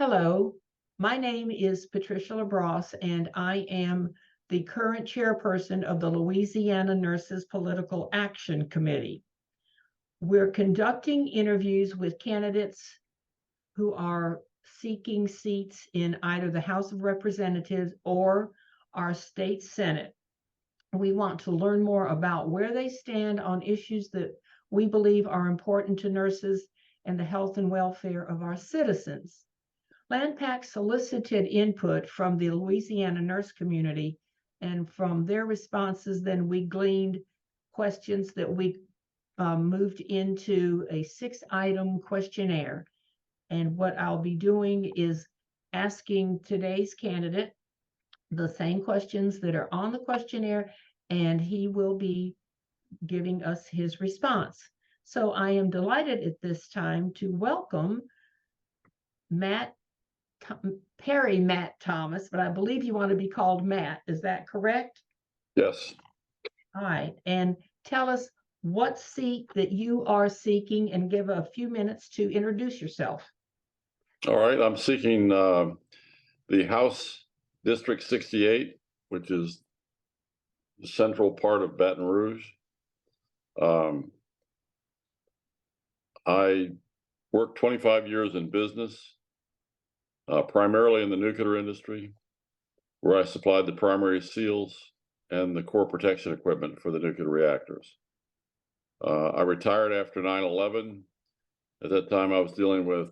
Hello, my name is Patricia LaBrosse, and I am the current chairperson of the Louisiana Nurses Political Action Committee. We're conducting interviews with candidates who are seeking seats in either the House of Representatives or our state Senate. We want to learn more about where they stand on issues that we believe are important to nurses and the health and welfare of our citizens. LANPAC solicited input from the Louisiana nurse community, and from their responses, then we gleaned questions that we moved into a 6-item questionnaire. And what I'll be doing is asking today's candidate the same questions that are on the questionnaire, and he will be giving us his response. So I am delighted at this time to welcome Parry Matt Thomas, but I believe you want to be called Matt. Is that correct? Yes. All right. And tell us what seat that you are seeking and give a few minutes to introduce yourself. All right. I'm seeking the House District 68, which is the central part of Baton Rouge. I worked 25 years in business, primarily in the nuclear industry, where I supplied the primary seals and the core protection equipment for the nuclear reactors. I retired after 9/11. At that time, I was dealing with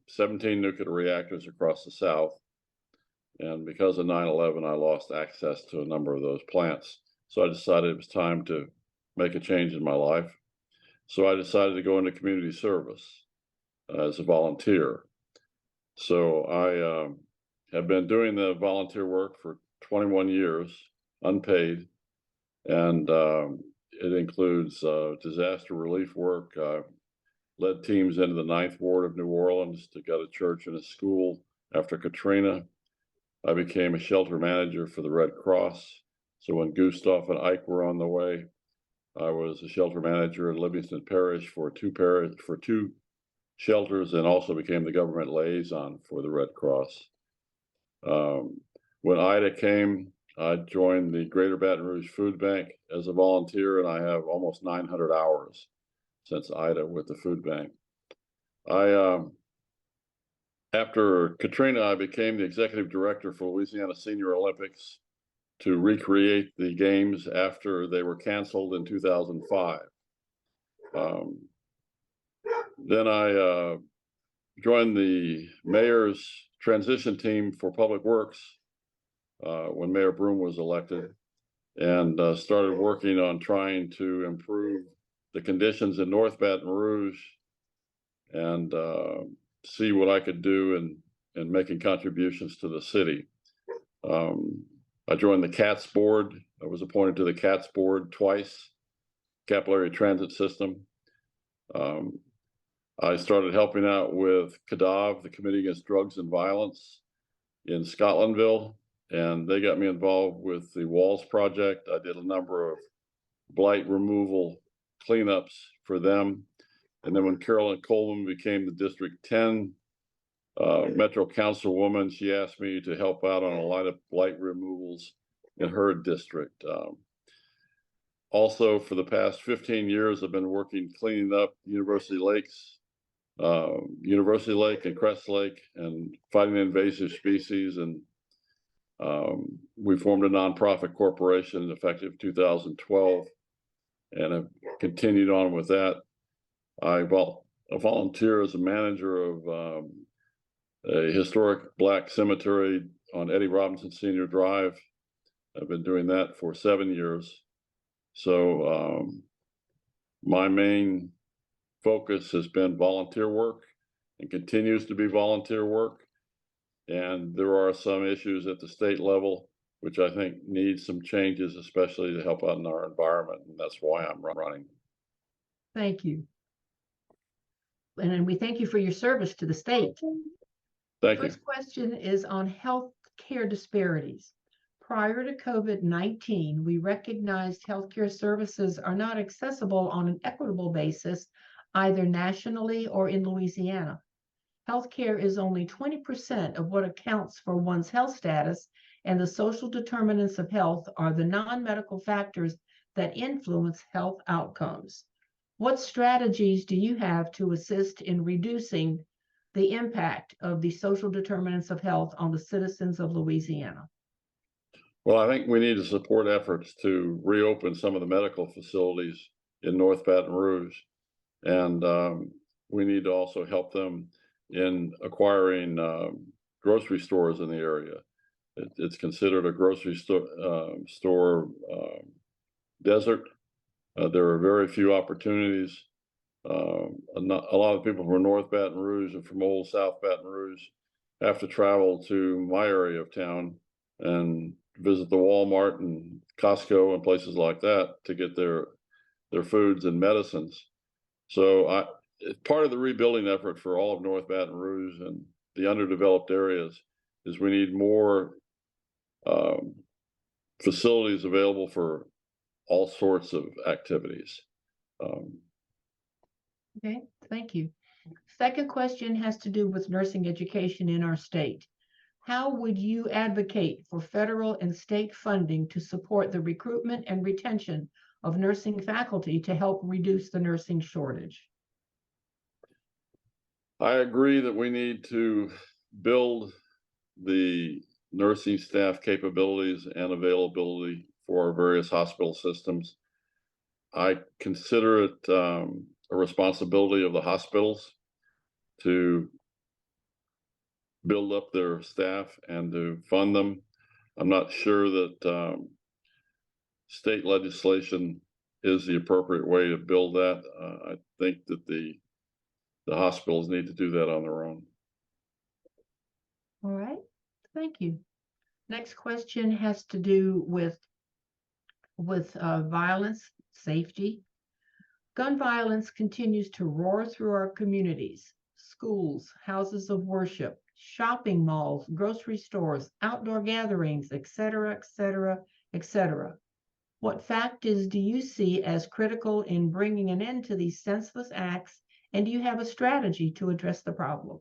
17 nuclear reactors across the South. And because of 9/11, I lost access to a number of those plants. So I decided it was time to make a change in my life. So I decided to go into community service as a volunteer. So I have been doing the volunteer work for 21 years, unpaid, and it includes disaster relief work. Led teams into the 9th Ward of New Orleans to gut a church and a school after Katrina. I became a shelter manager for the Red Cross. So when Gustav and Ike were on the way, I was a shelter manager in Livingston Parish for two shelters, and also became the government liaison for the Red Cross. When Ida came, I joined the Greater Baton Rouge Food Bank as a volunteer, and I have almost 900 hours since Ida with the food bank. After Katrina, I became the executive director for Louisiana Senior Olympics to recreate the games after they were canceled in 2005. Then I joined the mayor's transition team for public works when Mayor Broom was elected, and started working on trying to improve the conditions in North Baton Rouge and see what I could do in making contributions to the city. I joined the CATS board. I was appointed to the CATS board twice, Capillary Transit System. I started helping out with CADAV, the Committee Against Drugs and Violence in Scotlandville, and they got me involved with the Walls Project. I did a number of blight removal cleanups for them. And then when Carolyn Coleman became the District 10 Metro Councilwoman, she asked me to help out on a lot of blight removals in her district. Also, for the past 15 years, I've been working cleaning up University Lakes, University Lake and Crest Lake, and fighting invasive species. And we formed a nonprofit corporation effective 2012, and have continued on with that. I volunteer as a manager of a historic Black cemetery on Eddie Robinson Senior Drive. I've been doing that for 7 years. So my main focus has been volunteer work and continues to be volunteer work. And there are some issues at the state level which I think needs some changes, especially to help out in our environment. And that's why I'm running. Thank you. And we thank you for your service to the state. Thank you. First question is on health care disparities. Prior to COVID-19, we recognized healthcare services are not accessible on an equitable basis, either nationally or in Louisiana. Healthcare is only 20% of what accounts for one's health status, and the social determinants of health are the non-medical factors that influence health outcomes. What strategies do you have to assist in reducing the impact of the social determinants of health on the citizens of Louisiana? Well, I think we need to support efforts to reopen some of the medical facilities in North Baton Rouge. And we need to also help them in acquiring grocery stores in the area. It's considered a grocery store desert. There are very few opportunities. A lot of people from North Baton Rouge and from Old South Baton Rouge have to travel to my area of town and visit the Walmart and Costco and places like that to get their foods and medicines. So it's part of the rebuilding effort for all of North Baton Rouge and the underdeveloped areas is we need more facilities available for all sorts of activities. Okay, thank you. Second question has to do with nursing education in our state. How would you advocate for federal and state funding to support the recruitment and retention of nursing faculty to help reduce the nursing shortage? I agree that we need to build the nursing staff capabilities and availability for our various hospital systems. I consider it a responsibility of the hospitals to build up their staff and to fund them. I'm not sure that state legislation is the appropriate way to build that. I think that the hospitals need to do that on their own. All right, thank you. Next question has to do with violence, safety. Gun violence continues to roar through our communities, schools, houses of worship, shopping malls, grocery stores, outdoor gatherings, etc., etc., etc. What factors do you see as critical in bringing an end to these senseless acts, and do you have a strategy to address the problem?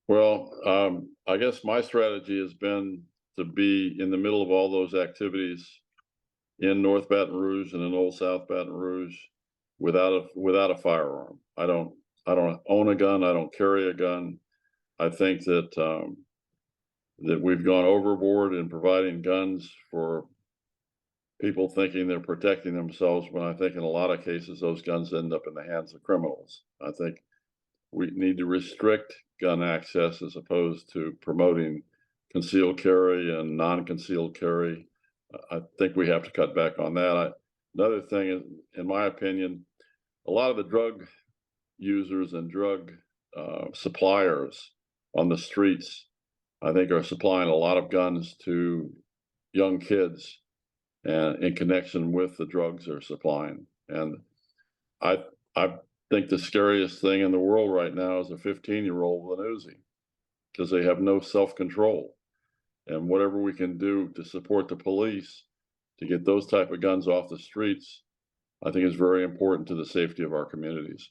Well, I guess my strategy has been to be in the middle of all those activities in North Baton Rouge and in Old South Baton Rouge without a firearm. I don't own a gun. I don't carry a gun. I think that that we've gone overboard in providing guns for people thinking they're protecting themselves, when I think in a lot of cases those guns end up in the hands of criminals. I think we need to restrict gun access as opposed to promoting concealed carry and non-concealed carry. I think we have to cut back on that. Another thing is, in my opinion, a lot of the drug users and drug suppliers on the streets, I think, are supplying a lot of guns to young kids and in connection with the drugs they're supplying. And I think the scariest thing in the world right now is a 15-year-old with an Uzi, because they have no self-control. And whatever we can do to support the police to get those type of guns off the streets, I think is very important to the safety of our communities.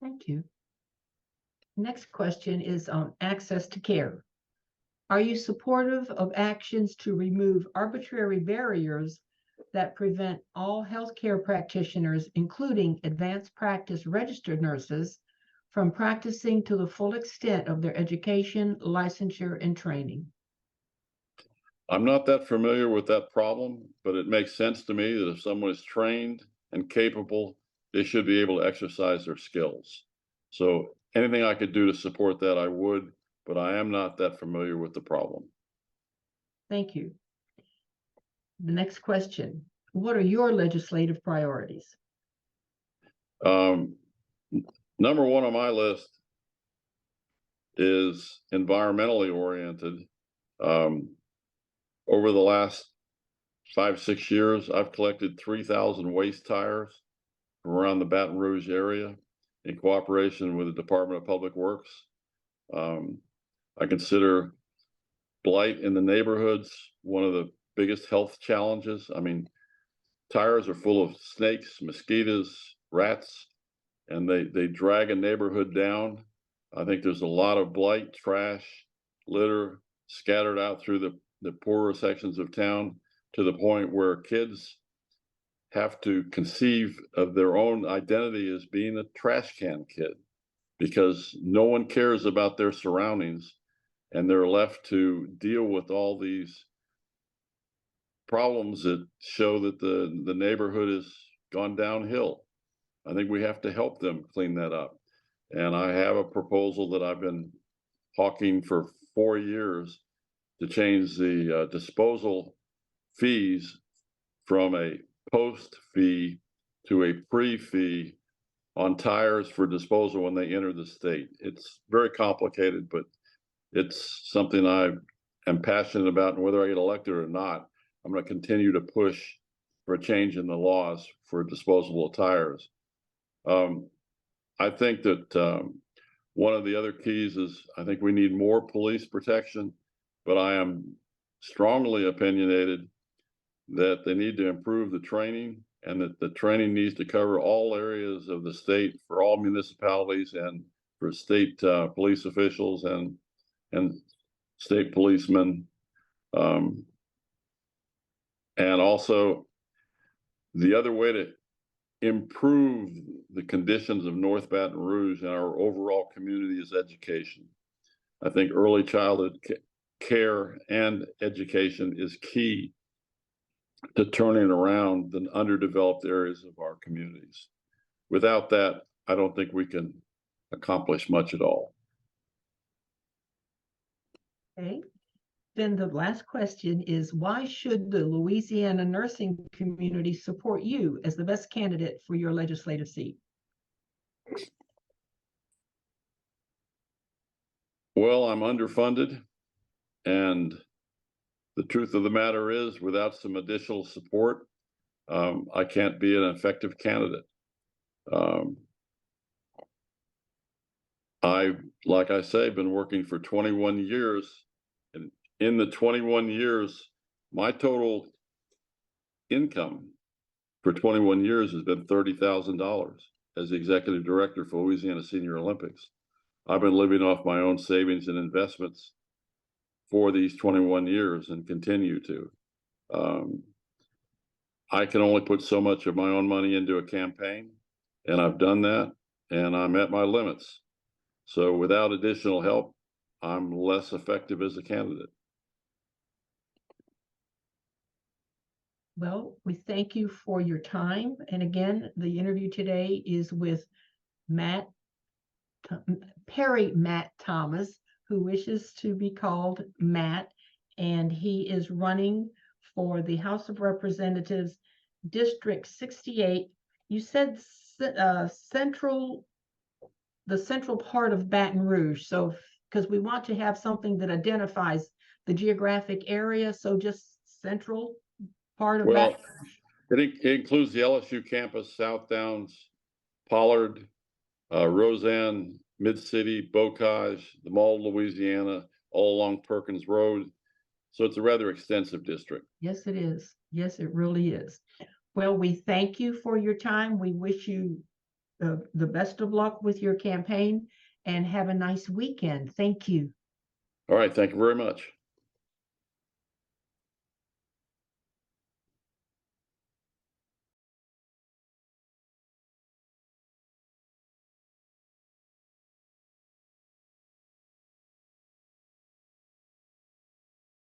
Thank you. Next question is on access to care. Are you supportive of actions to remove arbitrary barriers that prevent all healthcare practitioners, including advanced practice registered nurses, from practicing to the full extent of their education, licensure, and training? I'm not that familiar with that problem, but it makes sense to me that if someone is trained and capable, they should be able to exercise their skills. So anything I could do to support that, I would, but I am not that familiar with the problem. Thank you. The next question: what are your legislative priorities? Number one on my list is environmentally oriented. Over the last 5-6 years, I've collected 3,000 waste tires from around the Baton Rouge area in cooperation with the Department of Public Works. I consider blight in the neighborhoods one of the biggest health challenges. I mean, tires are full of snakes, mosquitoes, rats, and they drag a neighborhood down. I think there's a lot of blight, trash, litter scattered out through the poorer sections of town, to the point where kids have to conceive of their own identity as being a trash can kid, because no one cares about their surroundings, and they're left to deal with all these problems that show that the neighborhood has gone downhill. I think we have to help them clean that up. And I have a proposal that I've been hawking for 4 years to change the disposal fees from a post fee to a pre-fee on tires for disposal when they enter the state. It's very complicated, but it's something I am passionate about, and whether I get elected or not, I'm going to continue to push for a change in the laws for disposable tires. I think that one of the other keys is, I think we need more police protection, but I am strongly opinionated that they need to improve the training, and that the training needs to cover all areas of the state for all municipalities, and for state police officials and state policemen. And also, the other way to improve the conditions of North Baton Rouge and our overall community is education. I think early childhood care and education is key to turning around the underdeveloped areas of our communities. Without that, I don't think we can accomplish much at all. Okay. Then the last question is, why should the Louisiana nursing community support you as the best candidate for your legislative seat? Well, I'm underfunded, and the truth of the matter is, without some additional support, I can't be an effective candidate. Like I say, been working for 21 years, and in the 21 years, my total income for 21 years has been $30,000 as the executive director for Louisiana Senior Olympics. I've been living off my own savings and investments for these 21 years and continue to. I can only put so much of my own money into a campaign, and I've done that, and I'm at my limits. So without additional help, I'm less effective as a candidate. Well, we thank you for your time. And again, the interview today is with Parry Matt Thomas, who wishes to be called Matt, and he is running for the House of Representatives, District 68. You said the central part of Baton Rouge. So, because we want to have something that identifies the geographic area, so just central part of Baton Rouge. It includes the LSU campus, South Downs, Pollard, Roseanne, Mid-City, Bocage, the Mall of Louisiana, all along Perkins Road. So it's a rather extensive district. Yes, it is. Yes, it really is. Well, we thank you for your time. We wish you the best of luck with your campaign, and have a nice weekend. Thank you. All right. Thank you very much.